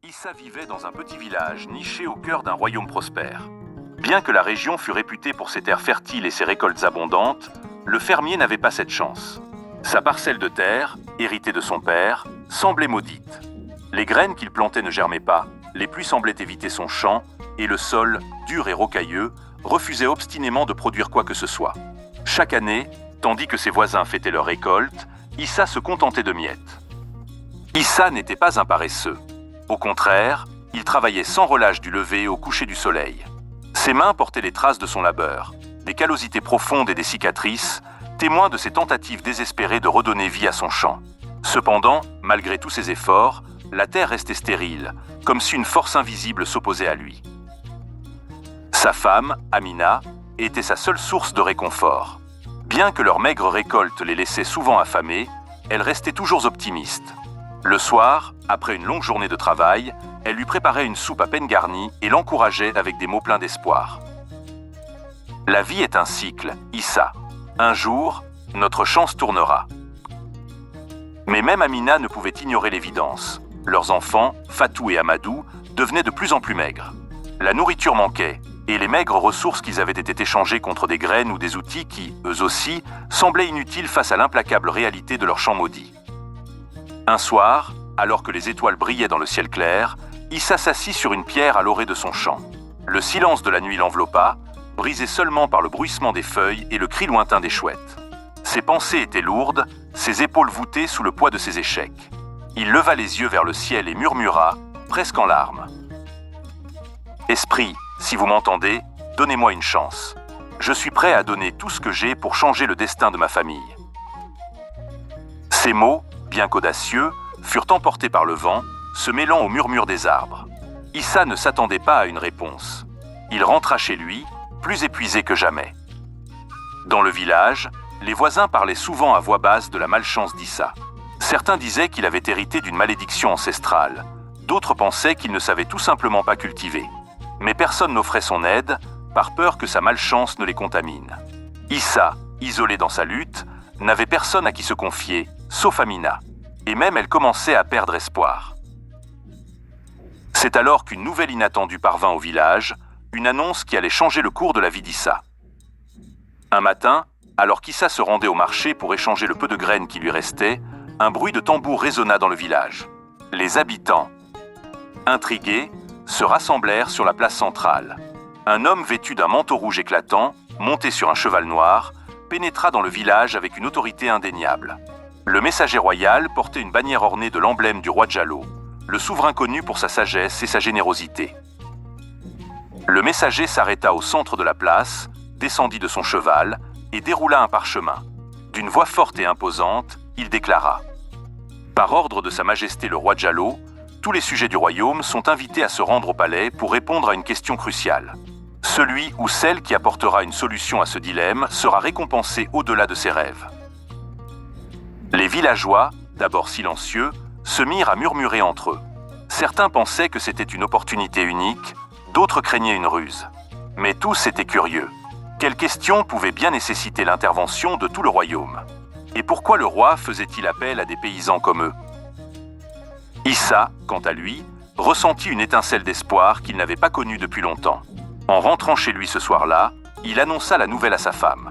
Issa vivait dans un petit village niché au cœur d'un royaume prospère. Bien que la région fût réputée pour ses terres fertiles et ses récoltes abondantes, le fermier n'avait pas cette chance. Sa parcelle de terre, héritée de son père, semblait maudite. Les graines qu'il plantait ne germaient pas, les pluies semblaient éviter son champ, et le sol, dur et rocailleux, refusait obstinément de produire quoi que ce soit. Chaque année, tandis que ses voisins fêtaient leur récolte, Issa se contentait de miettes. Issa n'était pas un paresseux. Au contraire, il travaillait sans relâche du lever au coucher du soleil. Ses mains portaient les traces de son labeur, des callosités profondes et des cicatrices, témoins de ses tentatives désespérées de redonner vie à son champ. Cependant, malgré tous ses efforts, la terre restait stérile, comme si une force invisible s'opposait à lui. Sa femme, Amina, était sa seule source de réconfort. Bien que leur maigre récolte les laissait souvent affamés, elle restait toujours optimiste. Le soir, après une longue journée de travail, elle lui préparait une soupe à peine garnie et l'encourageait avec des mots pleins d'espoir. La vie est un cycle, Issa. Un jour, notre chance tournera. Mais même Amina ne pouvait ignorer l'évidence. Leurs enfants, Fatou et Amadou, devenaient de plus en plus maigres. La nourriture manquait, et les maigres ressources qu'ils avaient été échangées contre des graines ou des outils qui, eux aussi, semblaient inutiles face à l'implacable réalité de leur champ maudit. Un soir, alors que les étoiles brillaient dans le ciel clair, Issa s'assit sur une pierre à l'orée de son champ. Le silence de la nuit l'enveloppa, brisé seulement par le bruissement des feuilles et le cri lointain des chouettes. Ses pensées étaient lourdes, ses épaules voûtées sous le poids de ses échecs. Il leva les yeux vers le ciel et murmura, presque en larmes. « Esprit, si vous m'entendez, donnez-moi une chance. Je suis prêt à donner tout ce que j'ai pour changer le destin de ma famille. » Ces mots, bien qu'audacieux, furent emportés par le vent, se mêlant au murmure des arbres. Issa ne s'attendait pas à une réponse. Il rentra chez lui, plus épuisé que jamais. Dans le village, les voisins parlaient souvent à voix basse de la malchance d'Issa. Certains disaient qu'il avait hérité d'une malédiction ancestrale. D'autres pensaient qu'il ne savait tout simplement pas cultiver. Mais personne n'offrait son aide, par peur que sa malchance ne les contamine. Issa, isolé dans sa lutte, n'avait personne à qui se confier, sauf Amina. Et même elle commençait à perdre espoir. C'est alors qu'une nouvelle inattendue parvint au village, une annonce qui allait changer le cours de la vie d'Issa. Un matin, alors qu'Issa se rendait au marché pour échanger le peu de graines qui lui restait, un bruit de tambour résonna dans le village. Les habitants, intrigués, se rassemblèrent sur la place centrale. Un homme vêtu d'un manteau rouge éclatant, monté sur un cheval noir, pénétra dans le village avec une autorité indéniable. Le messager royal portait une bannière ornée de l'emblème du roi Djalo, le souverain connu pour sa sagesse et sa générosité. Le messager s'arrêta au centre de la place, descendit de son cheval et déroula un parchemin. D'une voix forte et imposante, il déclara « Par ordre de Sa Majesté le roi Djalo, tous les sujets du royaume sont invités à se rendre au palais pour répondre à une question cruciale. Celui ou celle qui apportera une solution à ce dilemme sera récompensé au-delà de ses rêves. » Les villageois, d'abord silencieux, se mirent à murmurer entre eux. Certains pensaient que c'était une opportunité unique, d'autres craignaient une ruse. Mais tous étaient curieux. Quelle question pouvait bien nécessiter l'intervention de tout le royaume? Et pourquoi le roi faisait-il appel à des paysans comme eux? Issa, quant à lui, ressentit une étincelle d'espoir qu'il n'avait pas connue depuis longtemps. En rentrant chez lui ce soir-là, il annonça la nouvelle à sa femme.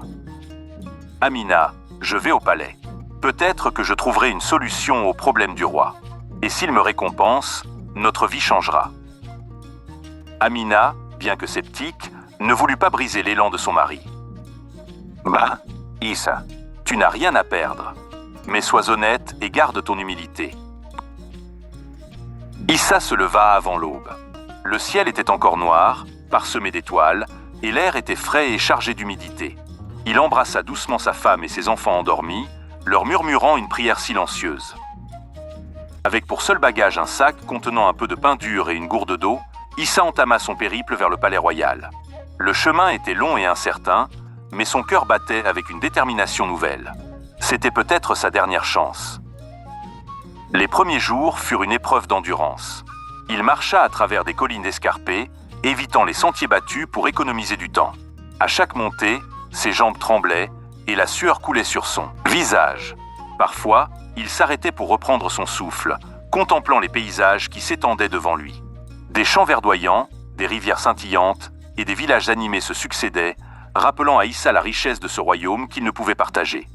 « Amina, je vais au palais. Peut-être que je trouverai une solution au problème du roi. Et s'il me récompense, notre vie changera. » Amina, bien que sceptique, ne voulut pas briser l'élan de son mari. « Bah, Issa, tu n'as rien à perdre. Mais sois honnête et garde ton humilité. » Issa se leva avant l'aube. Le ciel était encore noir, parsemé d'étoiles, et l'air était frais et chargé d'humidité. Il embrassa doucement sa femme et ses enfants endormis, leur murmurant une prière silencieuse. Avec pour seul bagage un sac contenant un peu de pain dur et une gourde d'eau, Issa entama son périple vers le palais royal. Le chemin était long et incertain, mais son cœur battait avec une détermination nouvelle. C'était peut-être sa dernière chance. Les premiers jours furent une épreuve d'endurance. Il marcha à travers des collines escarpées, évitant les sentiers battus pour économiser du temps. À chaque montée, ses jambes tremblaient et la sueur coulait sur son visage. Parfois, il s'arrêtait pour reprendre son souffle, contemplant les paysages qui s'étendaient devant lui. Des champs verdoyants, des rivières scintillantes et des villages animés se succédaient, rappelant à Issa la richesse de ce royaume qu'il ne pouvait partager.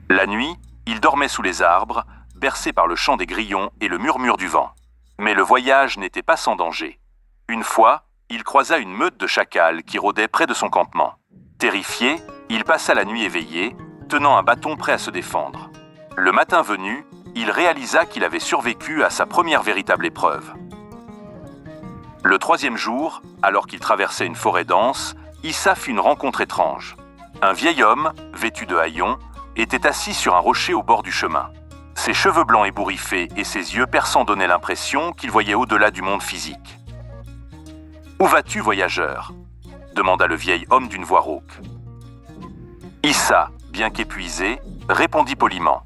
La nuit, il dormait sous les arbres, bercé par le chant des grillons et le murmure du vent. Mais le voyage n'était pas sans danger. Une fois, il croisa une meute de chacals qui rôdaient près de son campement. Terrifié, il passa la nuit éveillé, tenant un bâton prêt à se défendre. Le matin venu, il réalisa qu'il avait survécu à sa première véritable épreuve. Le troisième jour, alors qu'il traversait une forêt dense, Issa fit une rencontre étrange. Un vieil homme, vêtu de haillons, était assis sur un rocher au bord du chemin. Ses cheveux blancs ébouriffés et ses yeux perçants donnaient l'impression qu'il voyait au-delà du monde physique. « Où vas-tu, voyageur ?» demanda le vieil homme d'une voix rauque. Issa, bien qu'épuisé, répondit poliment.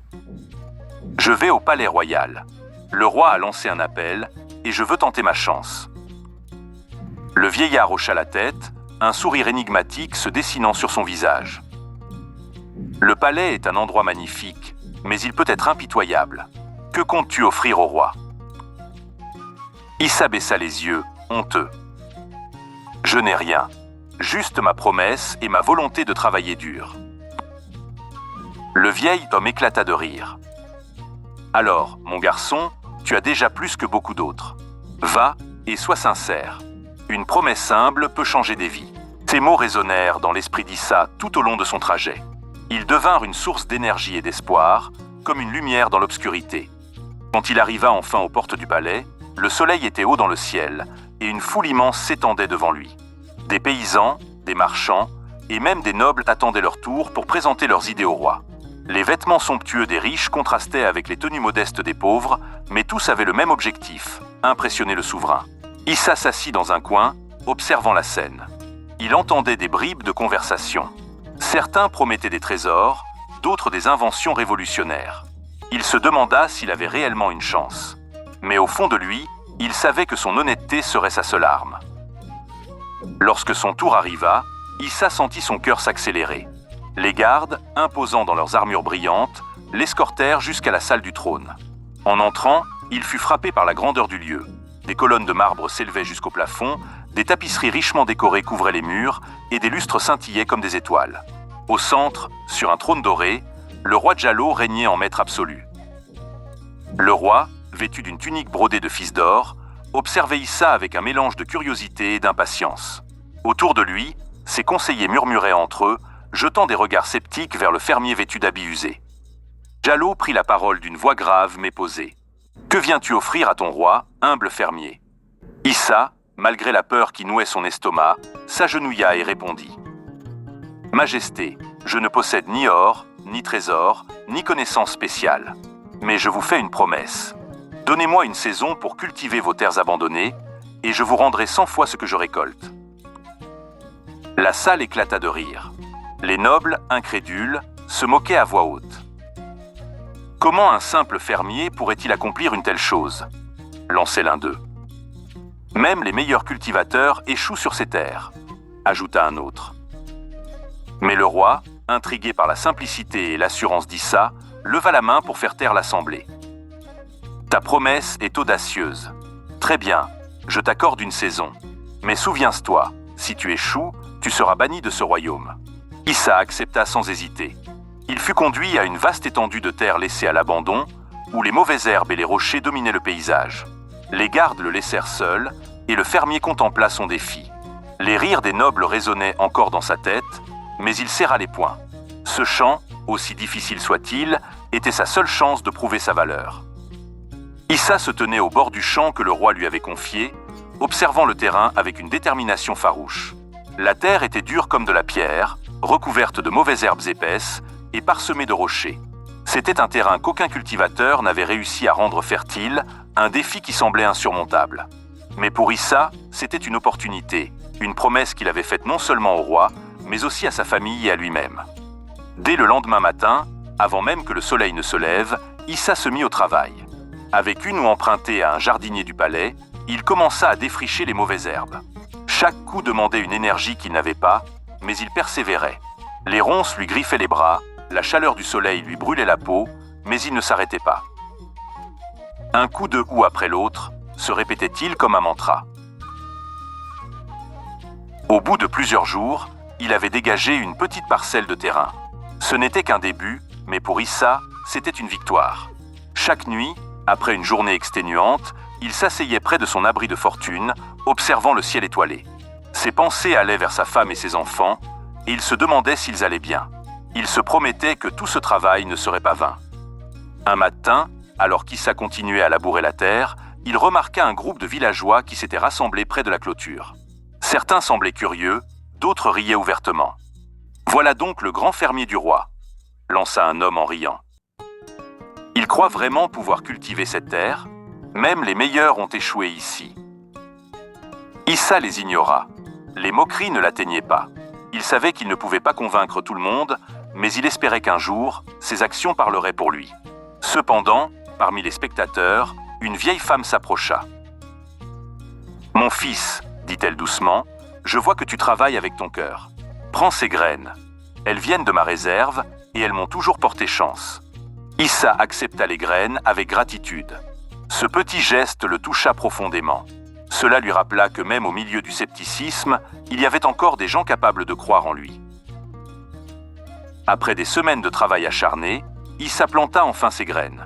« Je vais au palais royal. Le roi a lancé un appel et je veux tenter ma chance. » Le vieillard hocha la tête, un sourire énigmatique se dessinant sur son visage. « Le palais est un endroit magnifique, mais il peut être impitoyable. Que comptes-tu offrir au roi ?» Issa baissa les yeux, honteux. « Je n'ai rien, juste ma promesse et ma volonté de travailler dur. » Le vieil homme éclata de rire. « Alors, mon garçon, tu as déjà plus que beaucoup d'autres. Va et sois sincère. Une promesse humble peut changer des vies. » Ces mots résonnèrent dans l'esprit d'Issa tout au long de son trajet. Ils devinrent une source d'énergie et d'espoir, comme une lumière dans l'obscurité. Quand il arriva enfin aux portes du palais, le soleil était haut dans le ciel et une foule immense s'étendait devant lui. Des paysans, des marchands et même des nobles attendaient leur tour pour présenter leurs idées au roi. Les vêtements somptueux des riches contrastaient avec les tenues modestes des pauvres, mais tous avaient le même objectif, impressionner le souverain. Issa s'assit dans un coin, observant la scène. Il entendait des bribes de conversation. Certains promettaient des trésors, d'autres des inventions révolutionnaires. Il se demanda s'il avait réellement une chance. Mais au fond de lui, il savait que son honnêteté serait sa seule arme. Lorsque son tour arriva, Issa sentit son cœur s'accélérer. Les gardes, imposants dans leurs armures brillantes, l'escortèrent jusqu'à la salle du trône. En entrant, il fut frappé par la grandeur du lieu. Des colonnes de marbre s'élevaient jusqu'au plafond, des tapisseries richement décorées couvraient les murs et des lustres scintillaient comme des étoiles. Au centre, sur un trône doré, le roi Djalo régnait en maître absolu. Le roi, vêtu d'une tunique brodée de fils d'or, observait Issa avec un mélange de curiosité et d'impatience. Autour de lui, ses conseillers murmuraient entre eux, jetant des regards sceptiques vers le fermier vêtu d'habits usés. Djalo prit la parole d'une voix grave mais posée. « Que viens-tu offrir à ton roi, humble fermier ?» Issa, malgré la peur qui nouait son estomac, s'agenouilla et répondit. « Majesté, je ne possède ni or, ni trésor, ni connaissance spéciale. Mais je vous fais une promesse. Donnez-moi une saison pour cultiver vos terres abandonnées, et je vous rendrai 100 fois ce que je récolte. » La salle éclata de rire. Les nobles, incrédules, se moquaient à voix haute. Comment un simple fermier pourrait-il accomplir une telle chose ? Lançait l'un d'eux. Même les meilleurs cultivateurs échouent sur ces terres, ajouta un autre. Mais le roi, intrigué par la simplicité et l'assurance d'Issa, leva la main pour faire taire l'assemblée. Ta promesse est audacieuse. Très bien, je t'accorde une saison. Mais souviens-toi, si tu échoues, tu seras banni de ce royaume. Issa accepta sans hésiter. Il fut conduit à une vaste étendue de terre laissée à l'abandon, où les mauvaises herbes et les rochers dominaient le paysage. Les gardes le laissèrent seul, et le fermier contempla son défi. Les rires des nobles résonnaient encore dans sa tête, mais il serra les poings. Ce champ, aussi difficile soit-il, était sa seule chance de prouver sa valeur. Issa se tenait au bord du champ que le roi lui avait confié, observant le terrain avec une détermination farouche. La terre était dure comme de la pierre, recouverte de mauvaises herbes épaisses et parsemée de rochers. C'était un terrain qu'aucun cultivateur n'avait réussi à rendre fertile, un défi qui semblait insurmontable. Mais pour Issa, c'était une opportunité, une promesse qu'il avait faite non seulement au roi, mais aussi à sa famille et à lui-même. Dès le lendemain matin, avant même que le soleil ne se lève, Issa se mit au travail. Avec une houe empruntée à un jardinier du palais, il commença à défricher les mauvaises herbes. Chaque coup demandait une énergie qu'il n'avait pas, mais il persévérait. Les ronces lui griffaient les bras, la chaleur du soleil lui brûlait la peau, mais il ne s'arrêtait pas. Un coup de houe après l'autre, se répétait-il comme un mantra. Au bout de plusieurs jours, il avait dégagé une petite parcelle de terrain. Ce n'était qu'un début, mais pour Issa, c'était une victoire. Chaque nuit, après une journée exténuante, il s'asseyait près de son abri de fortune, observant le ciel étoilé. Ses pensées allaient vers sa femme et ses enfants, et il se demandait s'ils allaient bien. Il se promettait que tout ce travail ne serait pas vain. Un matin, alors qu'Issa continuait à labourer la terre, il remarqua un groupe de villageois qui s'étaient rassemblés près de la clôture. Certains semblaient curieux, d'autres riaient ouvertement. « Voilà donc le grand fermier du roi », lança un homme en riant. « Il croit vraiment pouvoir cultiver cette terre ? Même les meilleurs ont échoué ici. » Issa les ignora. Les moqueries ne l'atteignaient pas. Il savait qu'il ne pouvait pas convaincre tout le monde, mais il espérait qu'un jour, ses actions parleraient pour lui. Cependant, parmi les spectateurs, une vieille femme s'approcha. « Mon fils, dit-elle doucement, je vois que tu travailles avec ton cœur. Prends ces graines. Elles viennent de ma réserve et elles m'ont toujours porté chance. » Issa accepta les graines avec gratitude. Ce petit geste le toucha profondément. Cela lui rappela que même au milieu du scepticisme, il y avait encore des gens capables de croire en lui. Après des semaines de travail acharné, Issa planta enfin ses graines.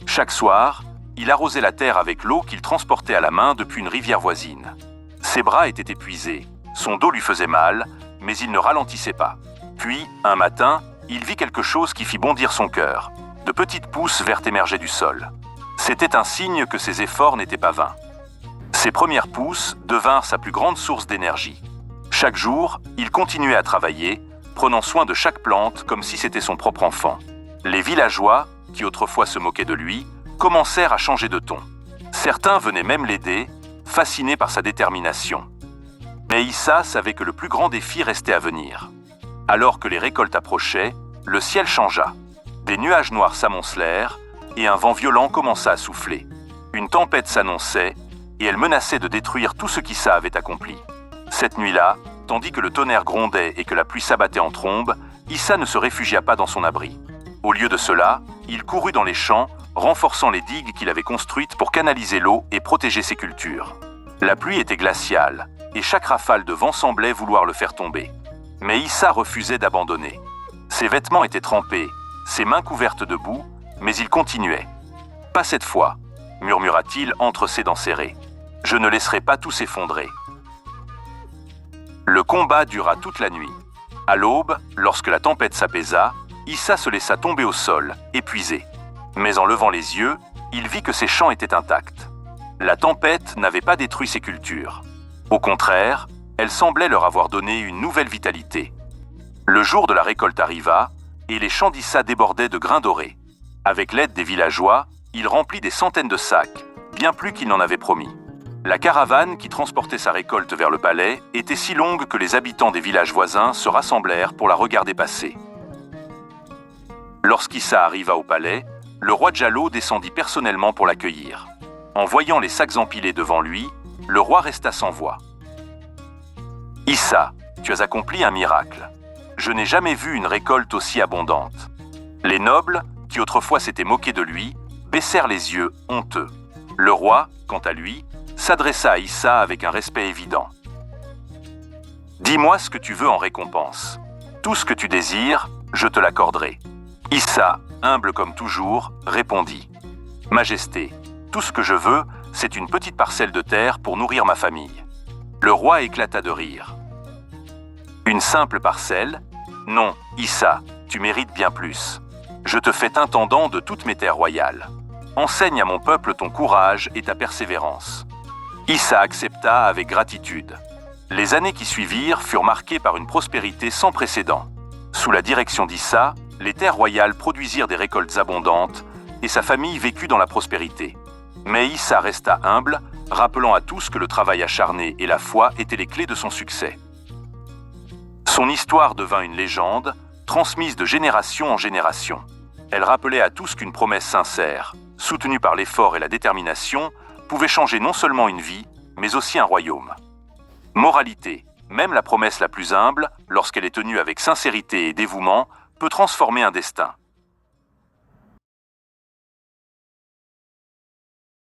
Chaque soir, il arrosait la terre avec l'eau qu'il transportait à la main depuis une rivière voisine. Ses bras étaient épuisés, son dos lui faisait mal, mais il ne ralentissait pas. Puis, un matin, il vit quelque chose qui fit bondir son cœur. De petites pousses vertes émergeaient du sol. C'était un signe que ses efforts n'étaient pas vains. Ces premières pousses devinrent sa plus grande source d'énergie. Chaque jour, il continuait à travailler, prenant soin de chaque plante comme si c'était son propre enfant. Les villageois, qui autrefois se moquaient de lui, commencèrent à changer de ton. Certains venaient même l'aider, fascinés par sa détermination. Mais Issa savait que le plus grand défi restait à venir. Alors que les récoltes approchaient, le ciel changea. Des nuages noirs s'amoncelèrent et un vent violent commença à souffler. Une tempête s'annonçait et elle menaçait de détruire tout ce qu'Issa avait accompli. Cette nuit-là, tandis que le tonnerre grondait et que la pluie s'abattait en trombe, Issa ne se réfugia pas dans son abri. Au lieu de cela, il courut dans les champs, renforçant les digues qu'il avait construites pour canaliser l'eau et protéger ses cultures. La pluie était glaciale, et chaque rafale de vent semblait vouloir le faire tomber. Mais Issa refusait d'abandonner. Ses vêtements étaient trempés, ses mains couvertes de boue, mais il continuait. « Pas cette fois », murmura-t-il entre ses dents serrées. « Je ne laisserai pas tout s'effondrer. » Le combat dura toute la nuit. À l'aube, lorsque la tempête s'apaisa, Issa se laissa tomber au sol, épuisé. Mais en levant les yeux, il vit que ses champs étaient intacts. La tempête n'avait pas détruit ses cultures. Au contraire, elle semblait leur avoir donné une nouvelle vitalité. Le jour de la récolte arriva, et les champs d'Issa débordaient de grains dorés. Avec l'aide des villageois, il remplit des centaines de sacs, bien plus qu'il n'en avait promis. La caravane qui transportait sa récolte vers le palais était si longue que les habitants des villages voisins se rassemblèrent pour la regarder passer. Lorsqu'Issa arriva au palais, le roi Djalo descendit personnellement pour l'accueillir. En voyant les sacs empilés devant lui, le roi resta sans voix. « Issa, tu as accompli un miracle. Je n'ai jamais vu une récolte aussi abondante. » Les nobles, qui autrefois s'étaient moqués de lui, baissèrent les yeux, honteux. Le roi, quant à lui, s'adressa à Issa avec un respect évident. « Dis-moi ce que tu veux en récompense. Tout ce que tu désires, je te l'accorderai. » Issa, humble comme toujours, répondit. « Majesté, tout ce que je veux, c'est une petite parcelle de terre pour nourrir ma famille. » Le roi éclata de rire. « Une simple parcelle ? Non, Issa, tu mérites bien plus. Je te fais intendant de toutes mes terres royales. Enseigne à mon peuple ton courage et ta persévérance. » Issa accepta avec gratitude. Les années qui suivirent furent marquées par une prospérité sans précédent. Sous la direction d'Issa, les terres royales produisirent des récoltes abondantes et sa famille vécut dans la prospérité. Mais Issa resta humble, rappelant à tous que le travail acharné et la foi étaient les clés de son succès. Son histoire devint une légende, transmise de génération en génération. Elle rappelait à tous qu'une promesse sincère, soutenue par l'effort et la détermination, pouvait changer non seulement une vie, mais aussi un royaume. Moralité, même la promesse la plus humble, lorsqu'elle est tenue avec sincérité et dévouement, peut transformer un destin.